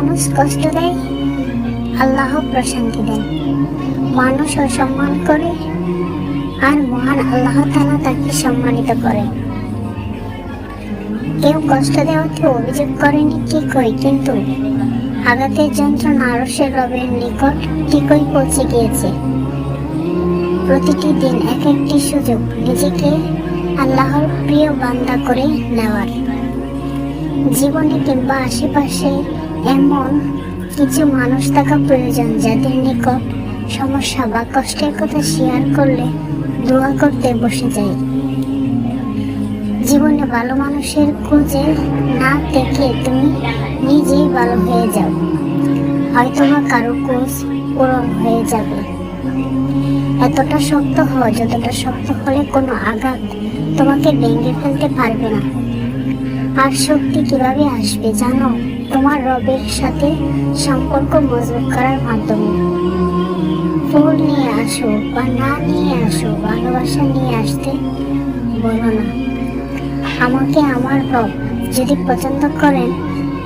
মানুষ কষ্ট দেয়, আল্লাহ প্রশান্তি দেন। মানুষ অসম্মান করে, আর মহান আল্লাহ তাআলা তাকে সম্মানিত করেন। কেউ কষ্ট দেওয়াতে অভিযোগ করেনি ঠিকই, কিন্তু আঘাতের যন্ত্রণা আরশের রবের নিকট ঠিকই পৌঁছে গিয়েছে। প্রতিটি দিন এক একটি সুযোগ নিজেকে আল্লাহর প্রিয় বান্দা করে নেওয়ার। জীবনে কিংবা আশেপাশে এমন কিছু মানুষ থাকা প্রয়োজন যাদের নিকট সমস্যা বা কষ্টের কথা শেয়ার করলে দোয়া করতে বসে যাই। জীবনে ভালো মানুষের খোঁজে না থেকে তুমি নিজেই ভালো হয়ে যাও, হয়তোবা কারো খোঁজ পূরণ হয়ে যাবে। এতটা শক্ত হও যতটা শক্ত হলে কোনো আঘাত তোমাকে ভেঙে ফেলতে পারবে না। আর শক্তি কিভাবে আসবে জানো? তোমার রবের সাথে সম্পর্ক মজবুত করার মাধ্যমে। ফুল নিয়ে আসো বা না নিয়ে আসো, ভালোবাসা নিয়ে আসতে বলো না। আমাকে আমার রব যদি পছন্দ করেন,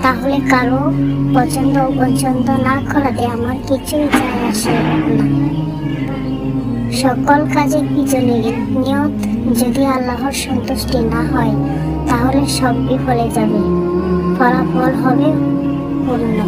তাহলে কারো পছন্দ অপছন্দ না করাতে আমার কিছুই যায় আসে না। সকল কাজের পিছনে নিয়ত যদি আল্লাহর সন্তুষ্টি না হয়, তাহলে সব বিফলে যাবে, ফলাফল হবে পূর্ণ।